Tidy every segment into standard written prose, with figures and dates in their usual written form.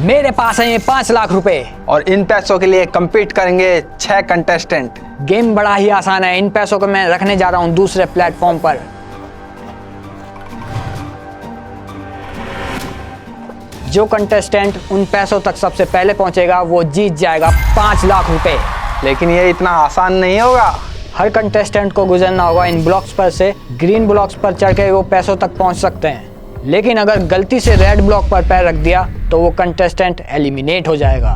मेरे पास है ये 5 लाख रुपए और इन पैसों के लिए compete करेंगे 6 कंटेस्टेंट। गेम बड़ा ही आसान है। इन पैसों को मैं रखने जा रहा हूँ दूसरे प्लेटफॉर्म पर। जो कंटेस्टेंट उन पैसों तक सबसे पहले पहुंचेगा वो जीत जाएगा 5 लाख रुपए। लेकिन ये इतना आसान नहीं होगा। हर कंटेस्टेंट को गुजरना होगा इन ब्लॉक्स पर से। ग्रीन ब्लॉक्स पर चढ़ के वो पैसों तक पहुंच सकते हैं, लेकिन अगर गलती से रेड ब्लॉक पर पैर रख दिया तो वो कंटेस्टेंट एलिमिनेट हो जाएगा।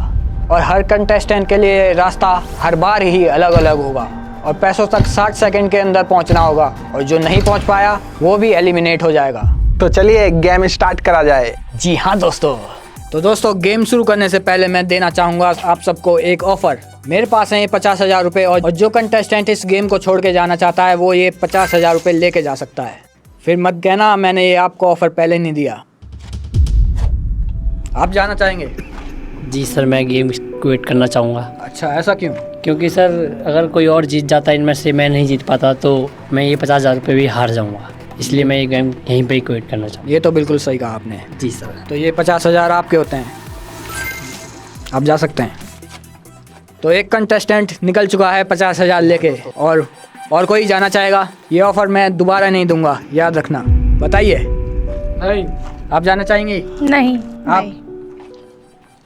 और हर कंटेस्टेंट के लिए रास्ता हर बार ही अलग अलग होगा और पैसों तक 60 सेकंड के अंदर पहुंचना होगा, और जो नहीं पहुंच पाया वो भी एलिमिनेट हो जाएगा। तो चलिए गेम स्टार्ट करा जाए। जी हाँ दोस्तों। तो दोस्तों, गेम शुरू करने से पहले मैं देना चाहूँगा आप सबको एक ऑफ़र। मेरे पास है ये 50,000 रुपये, और जो कंटेस्टेंट इस गेम को छोड़ के जाना चाहता है वो ये 50,000 रुपये लेके जा सकता है। फिर मत कहना मैंने ये आपको ऑफ़र पहले नहीं दिया। आप जाना चाहेंगे? जी सर, मैं गेम क्विट करना चाहूँगा। अच्छा, ऐसा क्यों? क्योंकि सर अगर कोई और जीत जाता है इनमें से, मैं नहीं जीत पाता, तो मैं ये 50,000 रुपये भी हार जाऊँगा। इसलिए मैं ये गेम यहीं पे ही क्विट करना चाहूँगा। ये तो बिल्कुल सही कहा आपने। जी सर। तो ये 50,000 आपके होते हैं, आप जा सकते हैं। तो एक कंटेस्टेंट निकल चुका है 50,000 लेके, और कोई जाना चाहेगा? ये ऑफ़र मैं दोबारा नहीं दूंगा, याद रखना। बताइए। नहीं। आप जाना चाहेंगे? नहीं। आप?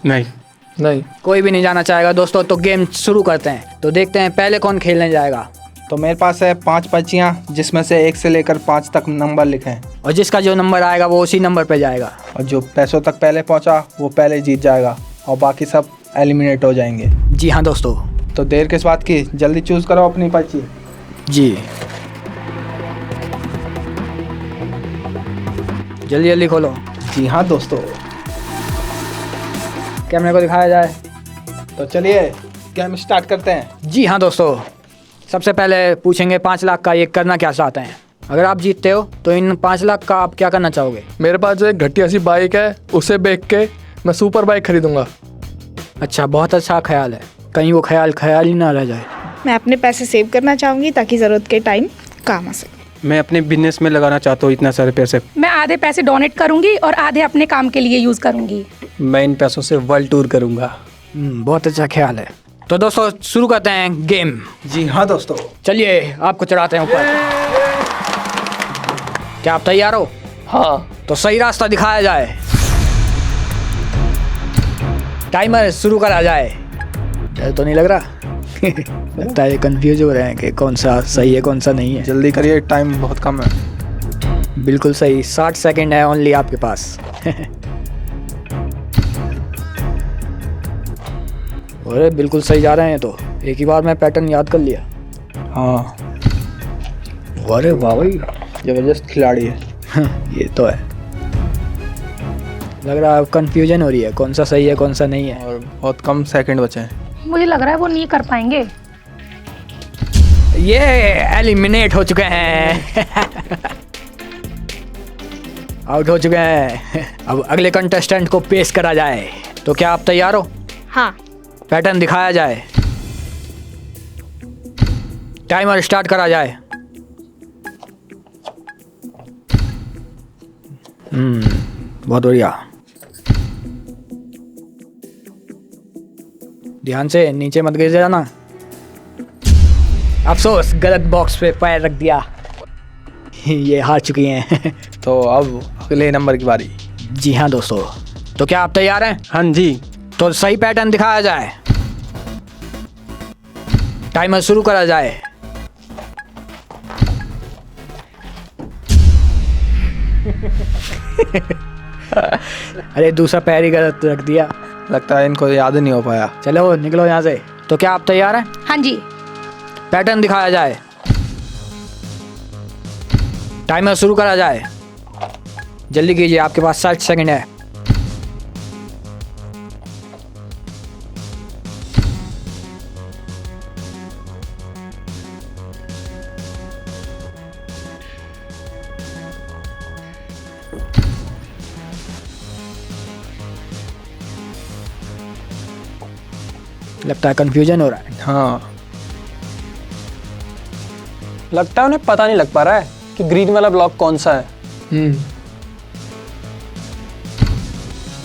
नहीं। नहीं। कोई भी नहीं जाना चाहेगा दोस्तों। तो गेम शुरू करते हैं। तो देखते हैं पहले कौन खेलने जाएगा। तो मेरे पास है 5 पर्चियाँ, जिसमें से 1 से लेकर 5 तक नंबर लिखे हैं, और जिसका जो नंबर आएगा वो उसी नंबर पे जाएगा। और जो पैसों तक पहले पहुंचा वो पहले जीत जाएगा, और बाकी सब एलिमिनेट हो जाएंगे। जी हाँ दोस्तों। तो देर किस बात की, जल्दी चूज करो अपनी पर्ची। जी, जल्दी जल्दी खोलो। जी हाँ दोस्तों। कैमरे को दिखाया जाए। तो चलिए गेम स्टार्ट करते हैं। जी हाँ दोस्तों, सबसे पहले पूछेंगे 5 लाख का ये करना क्या चाहते हैं। अगर आप जीतते हो तो इन 5 लाख का आप क्या करना चाहोगे? मेरे पास जो एक घटिया सी बाइक है, उसे बेच के मैं सुपर बाइक खरीदूंगा। अच्छा, बहुत अच्छा ख्याल है। कहीं वो ख्याल ही ना रह जाए। मैं अपने पैसे सेव करना चाहूँगी ताकि ज़रूरत के टाइम काम आ सके। मैं अपने बिजनेस में लगाना चाहता हूँ इतना सारे पैसे। मैं आधे पैसे डोनेट करूंगी और आधे अपने काम के लिए यूज़ करूंगी। मैं इन पैसों से वर्ल्ड टूर करूँगा। बहुत अच्छा ख्याल है। तो दोस्तों शुरू करते हैं गेम। जी हाँ दोस्तों। चलिए आपको चढ़ाते हैं ऊपर। क्या आप तैयार हो? हाँ। तो सही रास्ता दिखाया जाए। टाइमर शुरू करा जाए। डर तो नहीं लग रहा? लगता है कंफ्यूज हो रहे हैं कि कौन सा सही है कौन सा नहीं है। जल्दी करिए, टाइम बहुत कम है। बिल्कुल सही, 60 सेकंड है ओनली आपके पास। अरे बिल्कुल सही जा रहे हैं। तो एक ही बार में पैटर्न याद कर लिया। हाँ, अरे वाह भाई, जबरदस्त खिलाड़ी है। ये तो है। लग रहा है कंफ्यूजन हो रही है कौन सा सही है कौन सा नहीं है। और बहुत कम सेकंड बचे हैं। मुझे लग रहा है वो नहीं कर पाएंगे। ये एलिमिनेट हो चुके हैं। आउट हो चुके हैं। अब अगले कंटेस्टेंट को पेश करा जाए। तो क्या आप तैयार हो? हाँ। पैटर्न दिखाया जाए। टाइमर स्टार्ट करा जाए। बहुत बढ़िया। ध्यान से, नीचे मत गिर जाना। अफसोस, गलत बॉक्स पे पैर रख दिया। ये हार चुकी हैं। तो अब अगले नंबर की बारी। जी हाँ दोस्तों। तो क्या आप तैयार हैं? हाँ जी। तो सही पैटर्न दिखाया जाए। टाइमर शुरू करा जाए। अरे दूसरा पैर ही गलत रख दिया। लगता है इनको याद नहीं हो पाया। चलो निकलो यहाँ से। तो क्या आप तैयार हैं? हाँ जी। पैटर्न दिखाया जाए। टाइमर शुरू करा जाए। जल्दी कीजिए, आपके पास 60 सेकंड है। लगता है कंफ्यूजन हो रहा है। हाँ, लगता है उन्हें पता नहीं लग पा रहा है कि ग्रीन वाला ब्लॉक कौन सा है।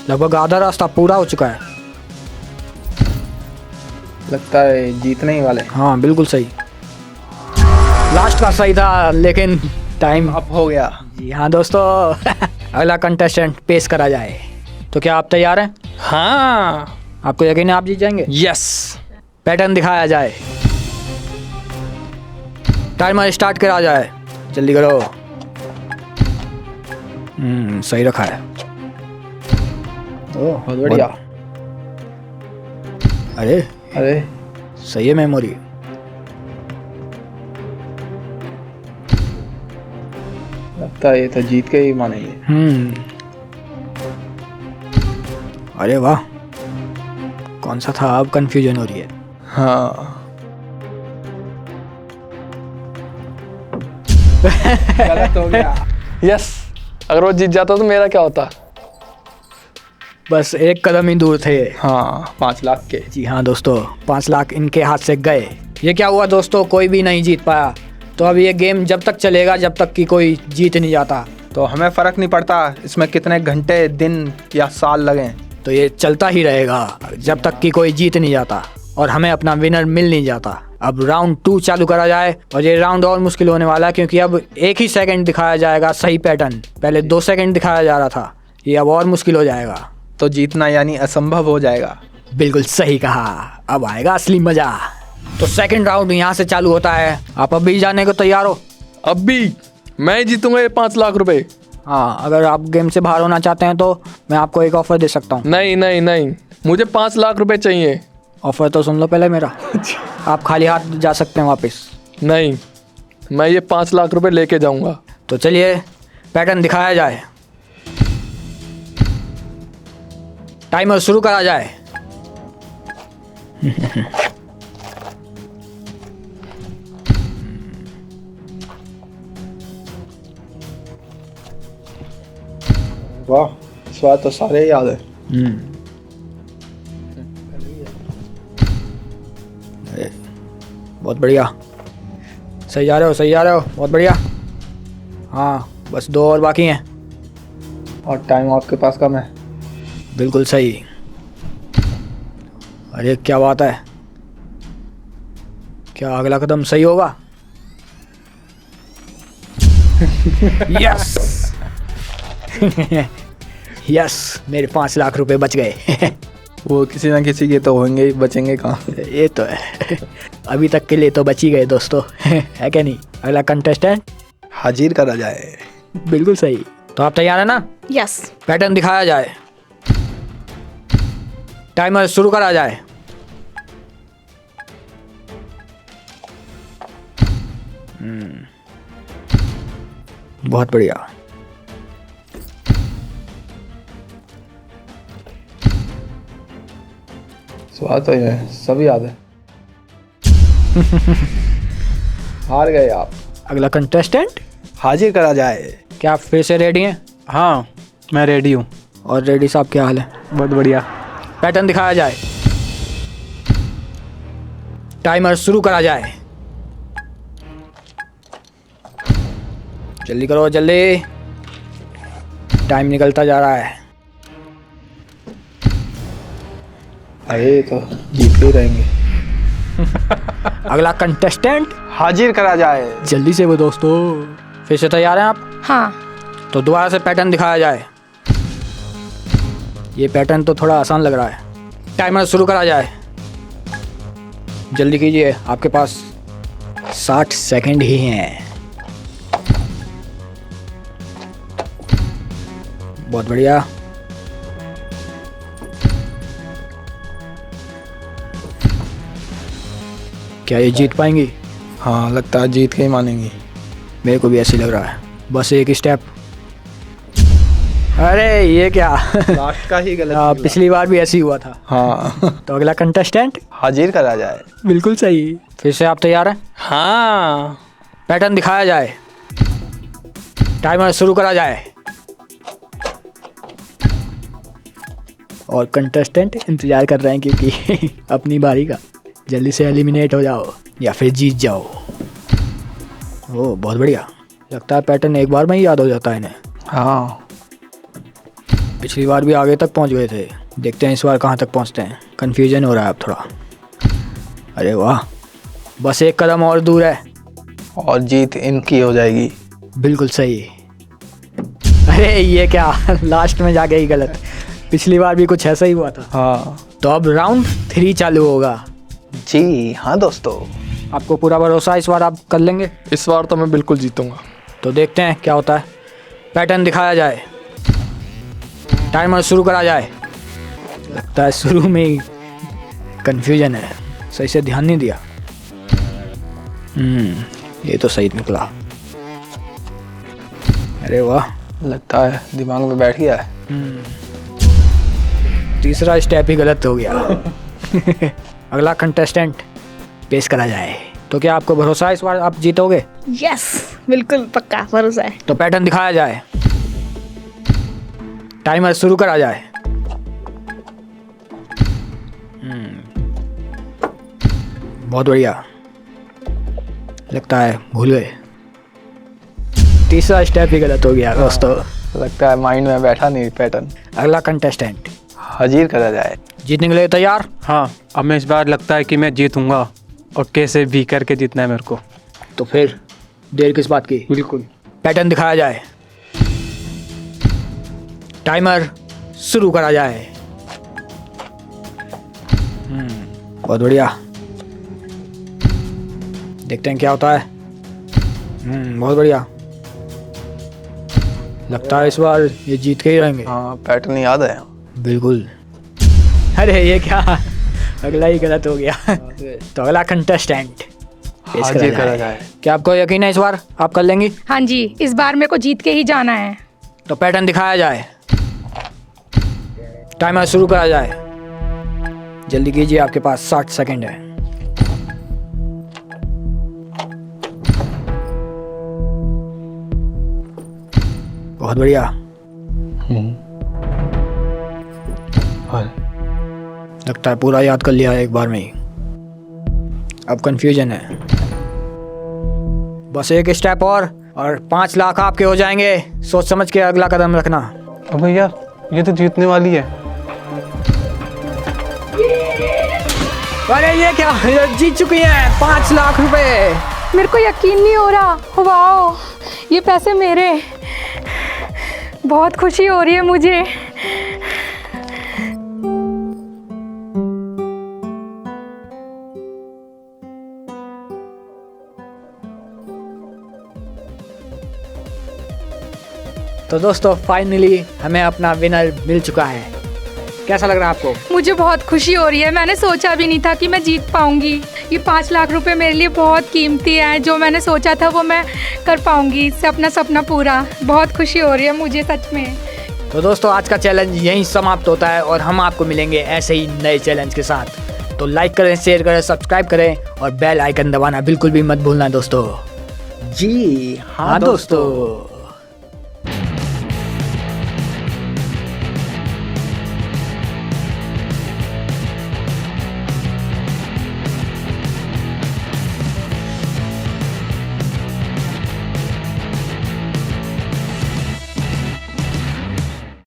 लगभग आधा रास्ता पूरा हो चुका है। लगता है जीतने ही वाले हैं। हाँ बिल्कुल सही। लास्ट का सही था लेकिन टाइम अब हो गया। जी हाँ दोस्तों। अगला कंटेस्टेंट पेश करा जाए। तो क्या आप तैयार हैं? हाँ। आपको यकीन है आप जीत जाएंगे? यस। पैटर्न दिखाया जाए। टाइमर स्टार्ट करा जाए। जल्दी करो। सही रखा है। ओह बहुत बढ़िया। अरे अरे सही है मेमोरी। लगता है ये तो जीत के ही मानेंगे। अरे वाह, कौन सा था? अब कंफ्यूजन हो रही है। हाँ। गलत हो गया। यस, अगर वो जीत जाता तो मेरा क्या होता? बस एक कदम ही दूर थे। हाँ 5 लाख के। जी हाँ दोस्तों, 5 लाख इनके हाथ से गए। ये क्या हुआ दोस्तों, कोई भी नहीं जीत पाया। तो अब ये गेम जब तक चलेगा जब तक कि कोई जीत नहीं जाता। तो हमें फ़र्क नहीं पड़ता इसमें कितने घंटे, दिन या साल लगें। तो ये चलता ही रहेगा जब तक कि कोई जीत नहीं जाता और हमें अपना विनर मिल नहीं जाता। अब राउंड 2 चालू करा जाए और ये राउंड और मुश्किल होने वाला है क्योंकि अब 1 ही सेकंड दिखाया जाएगा सही पैटर्न। पहले 2 सेकंड दिखाया जा रहा था, ये अब और मुश्किल हो जाएगा। तो जीतना यानी असंभव हो जाएगा। बिल्कुल सही कहा, अब आएगा असली मजा। तो सेकंड राउंड यहाँ से चालू होता है। आप अभी जाने को तैयार हो? अब भी मैं जीतूंगा ये 5 लाख रुपए। हाँ, अगर आप गेम से बाहर होना चाहते हैं तो मैं आपको एक ऑफर दे सकता हूँ। नहीं नहीं नहीं, मुझे 5 लाख रुपए चाहिए। ऑफर तो सुन लो पहले मेरा। आप खाली हाथ जा सकते हैं वापस। नहीं, मैं ये 5 लाख रुपए लेके जाऊंगा। तो चलिए पैटर्न दिखाया जाए। टाइमर शुरू करा जाए। वाह, स्वाद तो सारे ही याद है। बहुत बढ़िया, सही जा रहे हो, सही जा रहे हो, बहुत बढ़िया। हाँ बस 2 और बाकी हैं। और टाइम आपके पास कम है। बिल्कुल सही। अरे क्या बात है, क्या अगला कदम सही होगा? यस। यस, मेरे 5 लाख रुपए बच गए। वो किसी ना किसी के तो होंगे ही, बचेंगे कहाँ। ये तो है। अभी तक के लिए तो बच ही गए दोस्तों। है क्या नहीं? अगला कंटेस्टेंट हाजिर करा जाए। बिल्कुल सही। तो आप तैयार है ना? यस। पैटर्न दिखाया जाए। टाइमर शुरू करा जाए। बहुत बढ़िया। स्वाद तो ये सब याद है। हार गए आप। अगला कंटेस्टेंट, हाजिर करा जाए। क्या आप फिर से रेडी हैं? हाँ मैं रेडी हूँ। और रेडी साहब क्या हाल है? बहुत बढ़िया। पैटर्न दिखाया जाए। टाइमर शुरू करा जाए। जल्दी करो जल्दी, टाइम निकलता जा रहा है। अरे तो जीत के ही रहेंगे। अगला कंटेस्टेंट, हाजिर करा जाए। जल्दी से वो दोस्तों। फिर से तैयार हैं आप? हाँ। तो दोबारा से पैटर्न दिखाया जाए। ये पैटर्न तो थोड़ा आसान लग रहा है। टाइमर शुरू करा जाए। जल्दी कीजिए, आपके पास 60 सेकंड ही हैं। बहुत बढ़िया। क्या ये जीत पाएंगी? हाँ लगता है जीत के ही मानेंगी। मेरे को भी ऐसे लग रहा है। बस एक स्टेप। अरे ये क्या? लास्ट का ही गलत निकला। पिछली बार भी ऐसे ही हुआ था। हाँ। तो अगला कंटेस्टेंट, हाजिर करा जाए। बिल्कुल सही। फिर से आप तैयार हैं? हाँ। पैटर्न दिखाया जाए। टाइमर शुरू करा जाए। और कंटेस्टेंट इंतजार कर रहे हैं क्योंकि अपनी बारी का। जल्दी से एलिमिनेट हो जाओ या फिर जीत जाओ। ओह बहुत बढ़िया। लगता है पैटर्न एक बार में ही याद हो जाता है इन्हें। हाँ पिछली बार भी आगे तक पहुंच गए थे, देखते हैं इस बार कहां तक पहुंचते हैं। कंफ्यूजन हो रहा है अब थोड़ा। अरे वाह, बस एक कदम और दूर है। और जीत इनकी हो जाएगी। बिल्कुल सही। अरे ये क्या, लास्ट में जाके ही गलत। पिछली बार भी कुछ ऐसा ही हुआ था। हाँ तो अब राउंड 3 चालू होगा। जी हाँ दोस्तों। आपको पूरा भरोसा इस बार आप कर लेंगे? इस बार तो मैं बिल्कुल जीतूंगा। तो देखते हैं क्या होता है। पैटर्न दिखाया जाए, टाइमर शुरू करा जाए। लगता है शुरू में ही कंफ्यूजन है, सही से ध्यान नहीं दिया। ये तो सही निकला। अरे वाह, लगता है दिमाग में बैठ गया है। तीसरा स्टेप ही गलत हो गया। अगला कंटेस्टेंट पेश करा जाए। तो क्या आपको भरोसा है इस बार आप जीतोगे? यस, बिल्कुल पक्का भरोसा है। तो पैटर्न दिखाया जाए, टाइमर शुरू करा जाए। बहुत बढ़िया। लगता है भूल गए, तीसरा स्टेप ही गलत हो गया दोस्तों। लगता है माइंड में बैठा नहीं पैटर्न। अगला कंटेस्टेंट हाजिर करा जाए। जीतने के लिए तैयार? हाँ, अब मैं इस बार लगता है कि मैं जीतूंगा, और कैसे भी करके जीतना है मेरे को। तो फिर देर किस बात की? बिल्कुल। पैटर्न दिखाया जाए, टाइमर शुरू करा जाए। बहुत बढ़िया, देखते हैं क्या होता है। बहुत बढ़िया। लगता है इस बार ये जीत के ही रहेंगे। हाँ पैटर्न याद है। बिल्कुल। अरे ये क्या, अगला ही गलत हो गया। तो अगला कंटेस्टेंट पेश हाजिर करा करा जाए। जाए। क्या आपको यकीन है इस बार आप कर लेंगी? हाँ जी, इस बार मेरे को जीत के ही जाना है। तो पैटर्न दिखाया जाए, टाइमर शुरू करा जाए। जल्दी कीजिए, आपके पास 60 सेकंड है। बहुत बढ़िया। लगता है पूरा याद कर लिया है एक बार में ही। अब कंफ्यूजन है, बस एक स्टेप और 5 लाख आपके हो जाएंगे। सोच समझ के अगला कदम रखना। अबे यार, ये तो जीतने वाली है। अरे ये क्या, ये जीत चुकी हैं 5 लाख रुपए। मेरे को यकीन नहीं हो रहा। वाओ, ये पैसे मेरे। बहुत खुशी हो रही है मुझे। तो दोस्तों फाइनली हमें अपना विनर मिल चुका है। कैसा लग रहा है आपको? मुझे बहुत खुशी हो रही है। मैंने सोचा भी नहीं था कि मैं जीत पाऊंगी। ये 5 लाख रुपए मेरे लिए बहुत कीमती है। जो मैंने सोचा था वो मैं कर पाऊंगी। इससे अपना सपना पूरा। बहुत खुशी हो रही है मुझे सच में। तो दोस्तों आज का चैलेंज यहीं समाप्त होता है और हम आपको मिलेंगे ऐसे ही नए चैलेंज के साथ। तो लाइक करें, शेयर करें, सब्सक्राइब करें और बेल आइकन दबाना बिल्कुल भी मत भूलना दोस्तों। जी हाँ दोस्तों।